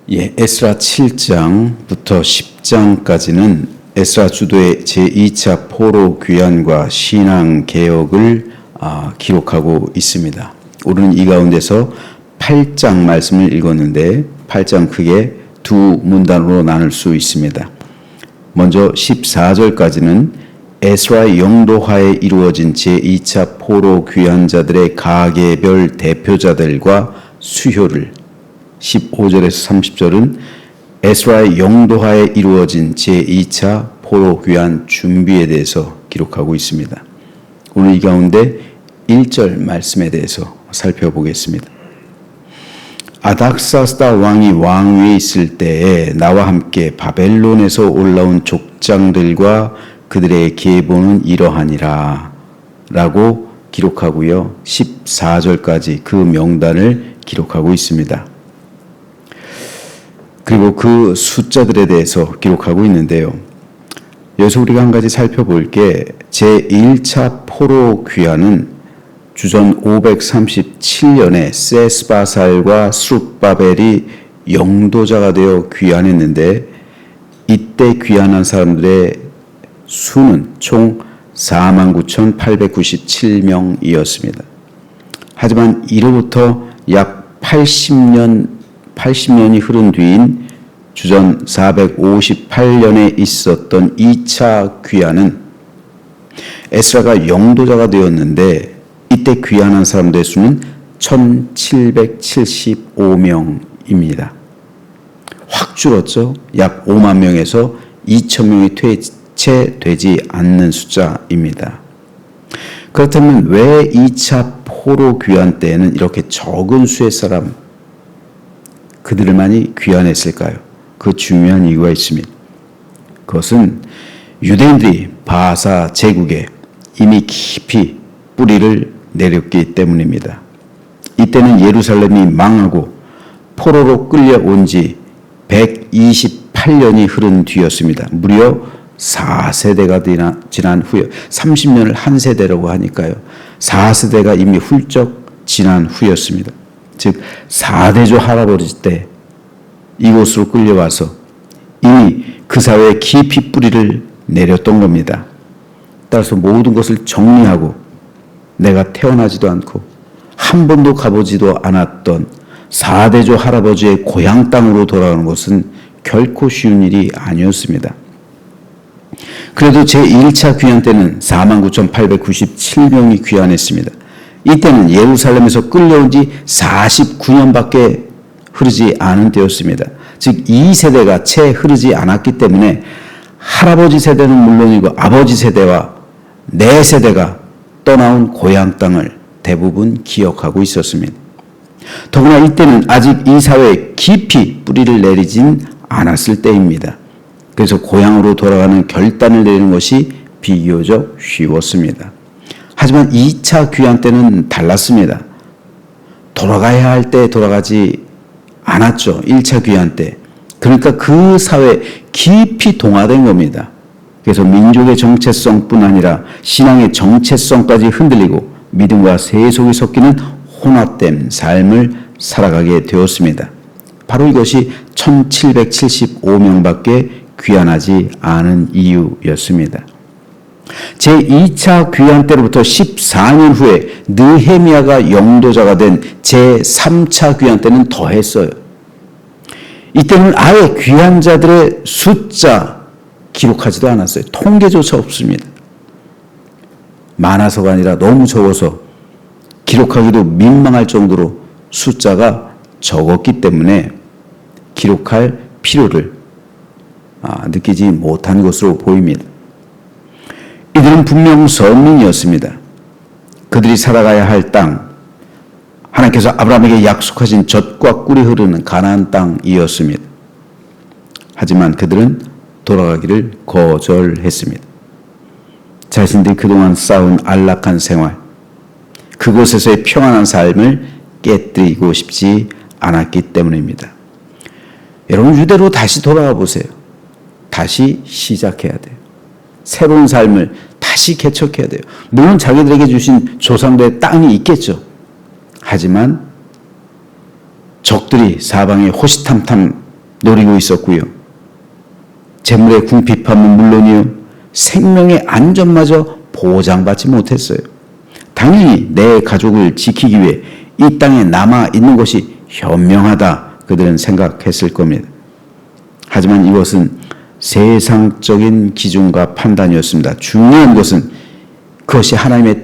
에스라 7장부터 10장까지는 에스라 주도의 제2차 포로 귀환과 신앙 개혁을 기록하고 있습니다. 우리는 이 가운데서 8장 말씀을 읽었는데 8장 크게 두 문단으로 나눌 수 있습니다. 먼저 14절까지는 에스라의 영도하에 이루어진 제2차 포로 귀환자들의 가계별 대표자들과 수효를, 15절에서 30절은 에스라의 영도하에 이루어진 제2차 포로 귀환 준비에 대해서 기록하고 있습니다. 오늘 이 가운데 1절 말씀에 대해서 살펴보겠습니다. 아닥사스다 왕이 왕위에 있을 때에 나와 함께 바벨론에서 올라온 족장들과 그들의 계보는 이러하니라 라고 기록하고요. 14절까지 그 명단을 기록하고 있습니다. 그리고 그 숫자들에 대해서 기록하고 있는데요. 여기서 우리가 한 가지 살펴볼 게 제1차 포로 귀환은 주전 537년에 세스바살과 스룹바벨이 영도자가 되어 귀환했는데 이때 귀환한 사람들의 수는 총 49,897명이었습니다. 하지만 이로부터 약 80년이 흐른 뒤인 주전 458년에 있었던 2차 귀환은 에스라가 영도자가 되었는데 이때 귀환한 사람들의 수는 1775명입니다. 확 줄었죠. 약 5만 명에서 2천 명이 채 되지 않는 숫자입니다. 그렇다면 왜 2차 포로 귀환 때에는 이렇게 적은 수의 사람, 그들만이 귀환했을까요? 그 중요한 이유가 있습니다. 그것은 유대인들이 바사 제국에 이미 깊이 뿌리를 내렸기 때문입니다. 이때는 예루살렘이 망하고 포로로 끌려온 지 128년이 흐른 뒤였습니다. 무려 4세대가 지난 후에 30년을 한 세대라고 하니까요. 4세대가 이미 훌쩍 지난 후였습니다. 즉 4대조 할아버지 때 이곳으로 끌려와서 이미 그 사회에 깊이 뿌리를 내렸던 겁니다. 따라서 모든 것을 정리하고 내가 태어나지도 않고 한 번도 가보지도 않았던 4대조 할아버지의 고향 땅으로 돌아가는 것은 결코 쉬운 일이 아니었습니다. 그래도 제1차 귀환 때는 49,897명이 귀환했습니다. 이때는 예루살렘에서 끌려온 지 49년밖에 흐르지 않은 때였습니다. 즉 2세대가 채 흐르지 않았기 때문에 할아버지 세대는 물론이고 아버지 세대와 내 세대가 떠나온 고향 땅을 대부분 기억하고 있었습니다. 더구나 이때는 아직 이 사회에 깊이 뿌리를 내리진 않았을 때입니다. 그래서 고향으로 돌아가는 결단을 내리는 것이 비교적 쉬웠습니다. 하지만 2차 귀환 때는 달랐습니다. 돌아가야 할 때 돌아가지 않았죠. 1차 귀환 때. 그러니까 그 사회에 깊이 동화된 겁니다. 그래서 민족의 정체성뿐 아니라 신앙의 정체성까지 흔들리고 믿음과 세속이 섞이는 혼합된 삶을 살아가게 되었습니다. 바로 이것이 1775명밖에 귀환하지 않은 이유였습니다. 제2차 귀환 때로부터 14년 후에 느헤미야가 영도자가 된 제3차 귀환 때는 더했어요. 이때는 아예 귀환자들의 숫자 기록하지도 않았어요. 통계조차 없습니다. 많아서가 아니라 너무 적어서 기록하기도 민망할 정도로 숫자가 적었기 때문에 기록할 필요를 느끼지 못한 것으로 보입니다. 이들은 분명 선민이었습니다. 그들이 살아가야 할 땅, 하나님께서 아브라함에게 약속하신 젖과 꿀이 흐르는 가나안 땅이었습니다. 하지만 그들은 돌아가기를 거절했습니다. 자신들이 그동안 쌓은 안락한 생활, 그곳에서의 평안한 삶을 깨뜨리고 싶지 않았기 때문입니다. 여러분, 유대로 다시 돌아가 보세요. 다시 시작해야 돼요. 새로운 삶을 다시 개척해야 돼요. 물론 자기들에게 주신 조상들의 땅이 있겠죠. 하지만 적들이 사방에 호시탐탐 노리고 있었고요. 재물의 궁핍함은 물론이요, 생명의 안전마저 보장받지 못했어요. 당연히 내 가족을 지키기 위해 이 땅에 남아 있는 것이 현명하다 그들은 생각했을 겁니다. 하지만 이것은 세상적인 기준과 판단이었습니다. 중요한 것은 그것이 하나님의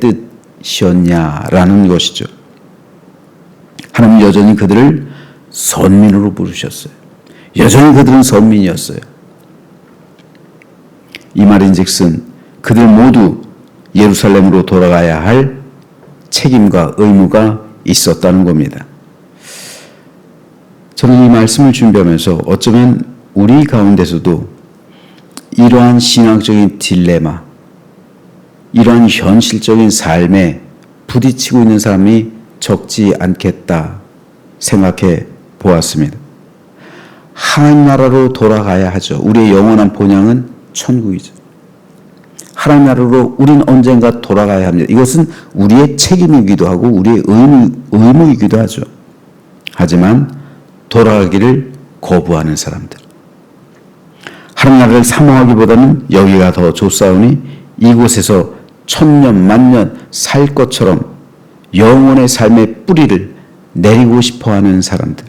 뜻이었냐라는 것이죠. 하나님은 여전히 그들을 선민으로 부르셨어요. 여전히 그들은 선민이었어요. 이 말인즉슨 그들 모두 예루살렘으로 돌아가야 할 책임과 의무가 있었다는 겁니다. 저는 이 말씀을 준비하면서 어쩌면 우리 가운데서도 이러한 신앙적인 딜레마, 이러한 현실적인 삶에 부딪히고 있는 사람이 적지 않겠다 생각해 보았습니다. 하나님 나라로 돌아가야 하죠. 우리의 영원한 본향은 천국이죠. 하나님 나라로 우리는 언젠가 돌아가야 합니다. 이것은 우리의 책임이기도 하고 우리의 의무이기도 하죠. 하지만 돌아가기를 거부하는 사람들, 하나님 나라를 사모하기보다는 여기가 더 좋사오니 이곳에서 천년 만년 살 것처럼 영원의 삶의 뿌리를 내리고 싶어하는 사람들.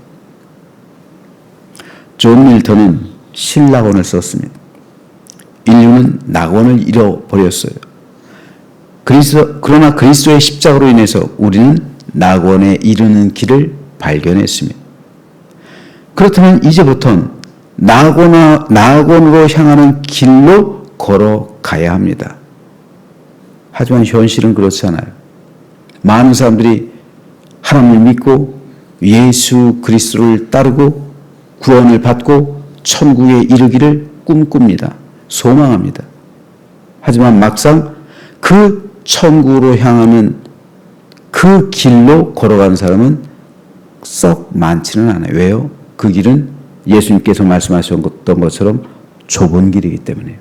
존 밀턴은 신락원을 썼습니다. 인류는 낙원을 잃어버렸어요. 그러나 그리스도의 십자가로 인해서 우리는 낙원에 이르는 길을 발견했습니다. 그렇다면 이제부터는 낙원으로 향하는 길로 걸어가야 합니다. 하지만 현실은 그렇지 않아요. 많은 사람들이 하나님을 믿고 예수 그리스도를 따르고 구원을 받고 천국에 이르기를 꿈꿉니다. 소망합니다. 하지만 막상 그 천국으로 향하는 그 길로 걸어가는 사람은 썩 많지는 않아요. 왜요? 그 길은 예수님께서 말씀하셨던 것처럼 좁은 길이기 때문에요.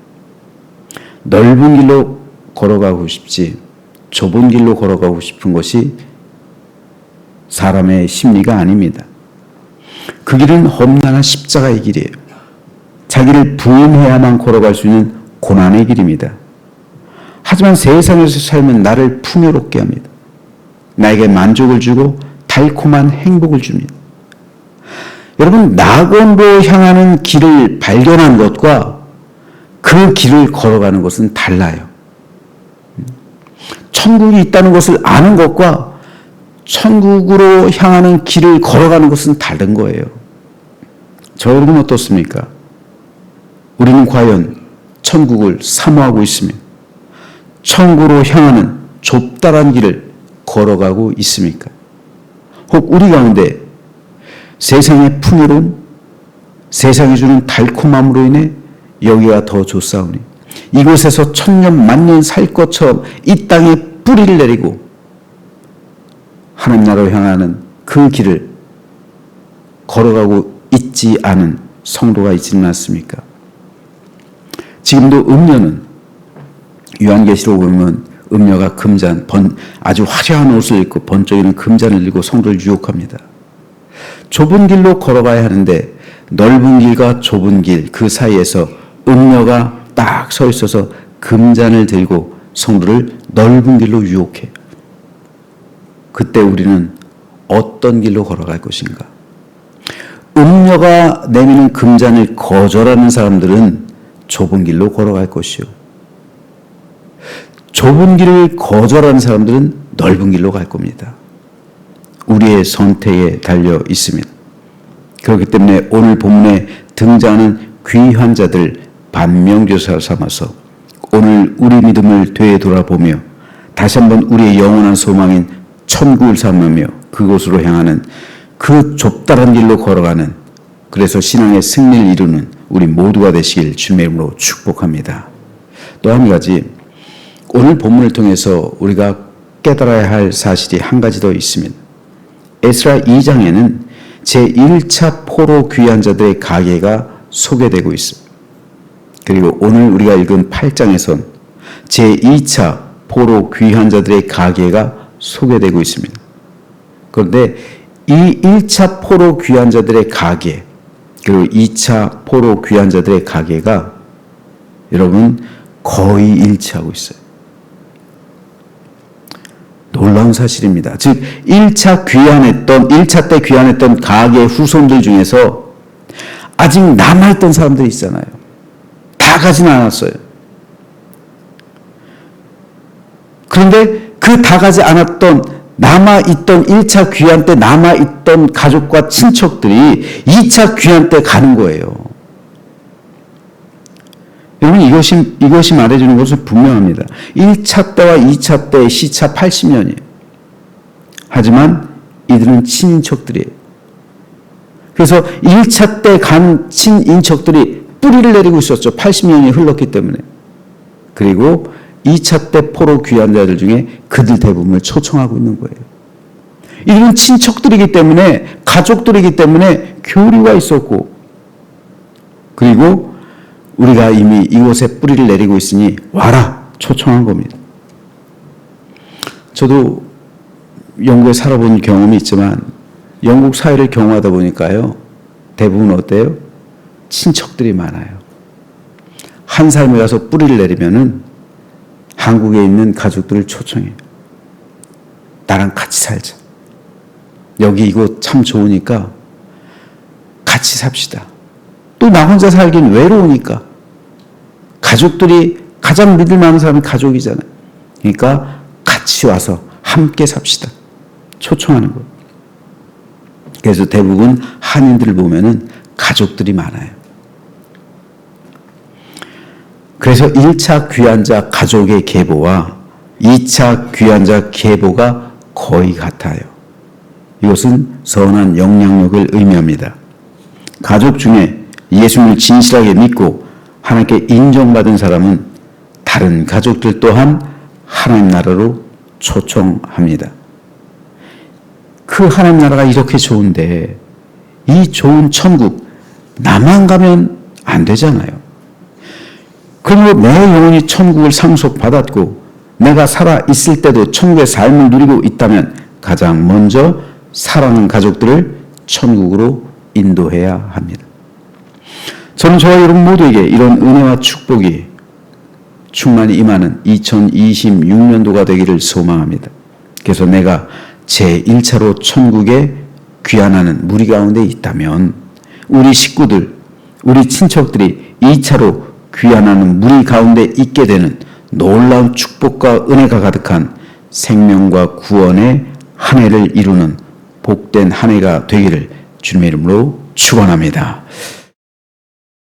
넓은 길로 걸어가고 싶지 좁은 길로 걸어가고 싶은 것이 사람의 심리가 아닙니다. 그 길은 험난한 십자가의 길이에요. 자기를 부인해야만 걸어갈 수 있는 고난의 길입니다. 하지만 세상에서 살면 나를 풍요롭게 합니다. 나에게 만족을 주고 달콤한 행복을 줍니다. 여러분, 낙원으로 향하는 길을 발견한 것과 그 길을 걸어가는 것은 달라요. 천국이 있다는 것을 아는 것과 천국으로 향하는 길을 걸어가는 것은 다른 거예요. 저 여러분 어떻습니까? 우리는 과연 천국을 사모하고 있으며 천국으로 향하는 좁다란 길을 걸어가고 있습니까? 혹 우리 가운데 세상의 풍요로움, 세상이 주는 달콤함으로 인해 여기가 더 좋사오니 이곳에서 천년 만년 살 것처럼 이 땅에 뿌리를 내리고 하나님 나라로 향하는 그 길을 걸어가고 있지 않은 성도가 있지는 않습니까? 지금도 음녀는 요한계시록 보면 음녀가 금잔, 아주 화려한 옷을 입고 번쩍이는 금잔을 들고 성도를 유혹합니다. 좁은 길로 걸어가야 하는데 넓은 길과 좁은 길 그 사이에서 음녀가 딱 서 있어서 금잔을 들고 성도를 넓은 길로 유혹해요. 그때 우리는 어떤 길로 걸어갈 것인가? 음녀가 내미는 금잔을 거절하는 사람들은 좁은 길로 걸어갈 것이요. 좁은 길을 거절하는 사람들은 넓은 길로 갈 겁니다. 우리의 선택에 달려 있습니다. 그렇기 때문에 오늘 본문에 등장하는 귀한 자들 반면교사 삼아서 오늘 우리 믿음을 되돌아보며 다시 한번 우리의 영원한 소망인 천국을 삼으며 그곳으로 향하는 그 좁다란 길로 걸어가는, 그래서 신앙의 승리를 이루는 우리 모두가 되시길 주님의 이름으로 축복합니다. 또 한 가지, 오늘 본문을 통해서 우리가 깨달아야 할 사실이 한 가지 더 있습니다. 에스라 2장에는 제1차 포로 귀한 자들의 가계가 소개되고 있습니다. 그리고 오늘 우리가 읽은 8장에선 제2차 포로 귀한 자들의 가계가 소개되고 있습니다. 그런데 이 1차 포로 귀한 자들의 가계, 그리고 2차 포로 귀환자들의 가계가 여러분 거의 일치하고 있어요. 놀라운 사실입니다. 즉 1차 때 귀환했던 가계 후손들 중에서 아직 남아있던 사람들이 있잖아요. 다 가진 않았어요. 그런데 그 다 가지 않았던 남아있던 1차 귀환 때 남아있던 가족과 친척들이 2차 귀환 때 가는 거예요. 여러분 이것이 말해주는 것은 분명합니다. 1차 때와 2차 때의 시차 80년이에요. 하지만 이들은 친인척들이에요. 그래서 1차 때 간 친인척들이 뿌리를 내리고 있었죠. 80년이 흘렀기 때문에. 그리고 2차 때 포로 귀환자들 중에 그들 대부분을 초청하고 있는 거예요. 이들은 친척들이기 때문에, 가족들이기 때문에 교류가 있었고, 그리고 우리가 이미 이곳에 뿌리를 내리고 있으니 와라 초청한 겁니다. 저도 영국에 살아본 경험이 있지만 영국 사회를 경험하다 보니까요, 대부분 어때요? 친척들이 많아요. 한 삶에 가서 뿌리를 내리면은 한국에 있는 가족들을 초청해요. 나랑 같이 살자. 여기 이곳 참 좋으니까 같이 삽시다. 또 나 혼자 살긴 외로우니까. 가족들이 가장 믿을 만한 사람이 가족이잖아요. 그러니까 같이 와서 함께 삽시다. 초청하는 거예요. 그래서 대부분 한인들을 보면은 가족들이 많아요. 그래서 1차 귀환자 가족의 계보와 2차 귀환자 계보가 거의 같아요. 이것은 선한 영향력을 의미합니다. 가족 중에 예수님을 진실하게 믿고 하나님께 인정받은 사람은 다른 가족들 또한 하나님 나라로 초청합니다. 그 하나님 나라가 이렇게 좋은데 이 좋은 천국 나만 가면 안 되잖아요. 그러므로 내 영혼이 천국을 상속받았고 내가 살아있을 때도 천국의 삶을 누리고 있다면 가장 먼저 사랑하는 가족들을 천국으로 인도해야 합니다. 저는 저와 여러분 모두에게 이런 은혜와 축복이 충만히 임하는 2026년도가 되기를 소망합니다. 그래서 내가 제1차로 천국에 귀환하는 무리 가운데 있다면 우리 식구들, 우리 친척들이 2차로 귀환하는 무리 가운데 있게 되는 놀라운 축복과 은혜가 가득한 생명과 구원의 한 해를 이루는 복된 한 해가 되기를 주님의 이름으로 축원합니다.